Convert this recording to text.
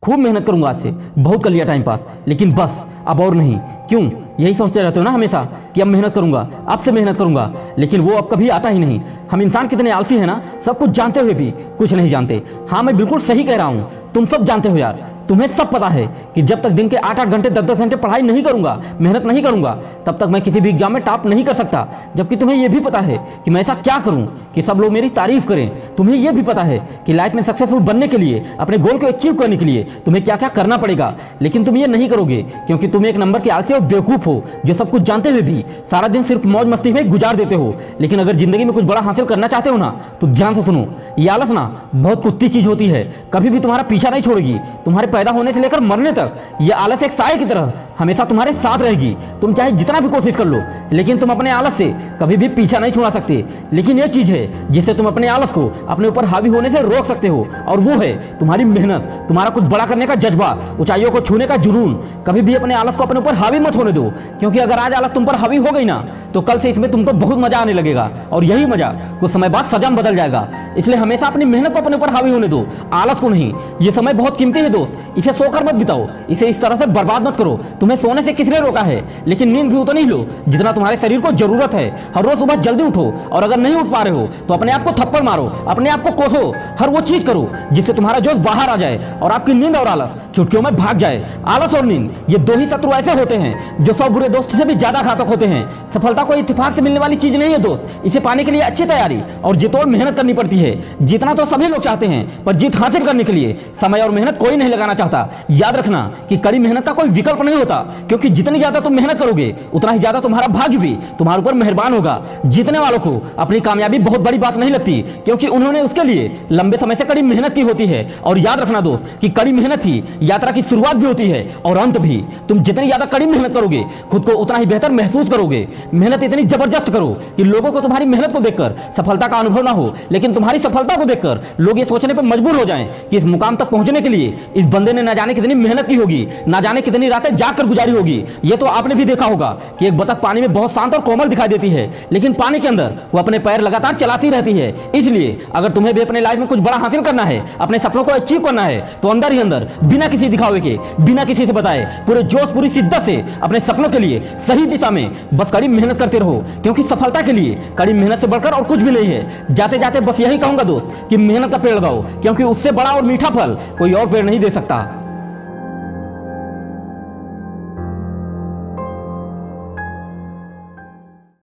खूब मेहनत करूंगा, आज से बहुत कर लिया टाइम पास, लेकिन बस अब और नहीं। क्यों यही सोचते रहते हो ना हमेशा कि अब मेहनत करूंगा, अब से मेहनत करूंगा, लेकिन वो अब कभी आता ही नहीं। हम इंसान कितने आलसी हैं ना, सब कुछ जानते हुए भी कुछ नहीं जानते। हाँ, मैं बिल्कुल सही कह रहा हूँ, तुम सब जानते हो यार। तुम्हें सब पता है कि जब तक दिन के 8-8 घंटे 10-10 घंटे पढ़ाई नहीं करूंगा, मेहनत नहीं करूंगा, तब तक मैं किसी भी एग्जाम में टॉप नहीं कर सकता। जबकि तुम्हें यह भी पता है कि मैं ऐसा क्या करूं कि सब लोग मेरी तारीफ करें। तुम्हें यह भी पता है कि लाइफ में सक्सेसफुल बनने के लिए, अपने गोल को अचीव करने के लिए तुम्हें क्या क्या करना पड़ेगा, लेकिन तुम ये नहीं करोगे क्योंकि तुम एक नंबर के आलसी और बेवकूफ हो जो सब कुछ जानते हुए भी सारा दिन सिर्फ मौज मस्ती में गुजार देते हो। लेकिन अगर जिंदगी में कुछ बड़ा हासिल करना चाहते हो ना, तो ध्यान से सुनो, ये आलस ना बहुत कुत्ती चीज होती है, कभी भी तुम्हारा पीछा नहीं छोड़ेगी। तुम्हारे पैदा होने से लेकर मरने तक ये आलस एक साए की तरह हमेशा तुम्हारे साथ रहेगी। तुम चाहे जितना भी कोशिश कर लो, लेकिन तुम अपने आलस से कभी भी पीछा नहीं छुड़ा सकते। लेकिन ये चीज है जिससे तुम अपने आलस को अपने ऊपर हावी होने से रोक सकते हो, और वो है तुम्हारी मेहनत, तुम्हारा कुछ बड़ा करने का जज्बा, ऊंचाइयों को छूने का जुनून। कभी भी अपने आलस को अपने ऊपर हावी मत होने दो, क्योंकि अगर आज आलस तुम पर हावी हो गई ना, तो कल से इसमें तुमको बहुत मजा आने लगेगा, और यही मजा कुछ समय बाद सजा में बदल जाएगा। इसलिए हमेशा अपनी मेहनत को अपने ऊपर हावी होने दो, आलस को नहीं। ये समय बहुत कीमती है दोस्त, इसे सोकर मत बिताओ, इसे इस तरह से बर्बाद मत करो। तुम्हें सोने से किसने रोका है, लेकिन नींद भी उतनी ही लो जितना तुम्हारे शरीर को जरूरत है। हर रोज सुबह जल्दी उठो, और अगर नहीं उठ पा रहे हो तो अपने आप को थप्पड़ मारो, अपने आप को कोसो, हर वो चीज करो जिससे तुम्हारा जोश बाहर आ जाए और आपकी नींद और आलस चुटकियों में भाग जाए। आलस और नींद ये दो ही शत्रु ऐसे होते हैं जो सब बुरे दोस्त से भी ज्यादा घातक होते हैं। सफलता कोई इत्तेफाक से मिलने वाली चीज नहीं है दोस्त, इसे पाने के लिए अच्छी तैयारी और जितोड़ मेहनत करनी पड़ती है। जीतना तो सभी लोग चाहते हैं, पर जीत हासिल करने के लिए समय और मेहनत कोई नहीं लगाना चाहता। याद रखना कि कड़ी मेहनत का कोई विकल्प नहीं होता, क्योंकि जितनी ज्यादा तुम मेहनत करोगे उतना ही ज्यादा तुम्हारा भाग्य भी तुम्हारे ऊपर मेहरबान होगा। जीतने वालों को अपनी कामयाबी बहुत बड़ी बात नहीं लगती, क्योंकि उन्होंने उसके लिए लंबे समय से कड़ी मेहनत की होती है। और याद रखना दोस्त कि कड़ी मेहनत ही यात्रा की शुरुआत भी होती है और अंत भी। तुम जितनी ज्यादा कड़ी मेहनत करोगे, खुद को उतना ही बेहतर महसूस करोगे। मेहनत इतनी जबरदस्त करो कि लोगों को तुम्हारी मेहनत को देखकर सफलता का अनुभव ना हो, लेकिन तुम्हारी सफलता को देखकर लोग ये सोचने पर मजबूर हो जाएं कि इस मुकाम तक पहुंचने के लिए इस बंदे ने न जाने कितनी मेहनत की होगी, ना जाने कितनी रातें जागकर गुजारी होगी। ये तो आपने भी देखा होगा कि एक बतख पानी में बहुत शांत और कोमल दिखाई देती है, लेकिन पानी के अंदर वो अपने पैर लगातार चलाती रहती है। इसलिए अगर तुम्हें भी अपने लाइफ में कुछ बड़ा हासिल करना है, अपने सपनों को अचीव करना है, तो अंदर ही अंदर बिना किसी दिखावे के, बिना किसी से बताए, पूरे जोश पूरी शिद्दत से अपने सपनों के लिए सही दिशा में बस कड़ी मेहनत करते रहो, क्योंकि सफलता के लिए कड़ी मेहनत से बढ़कर और कुछ भी नहीं है। जाते जाते बस यही कहूंगा दोस्त कि मेहनत का पेड़ लगाओ, क्योंकि उससे बड़ा और मीठा फल कोई और पेड़ नहीं दे सकता।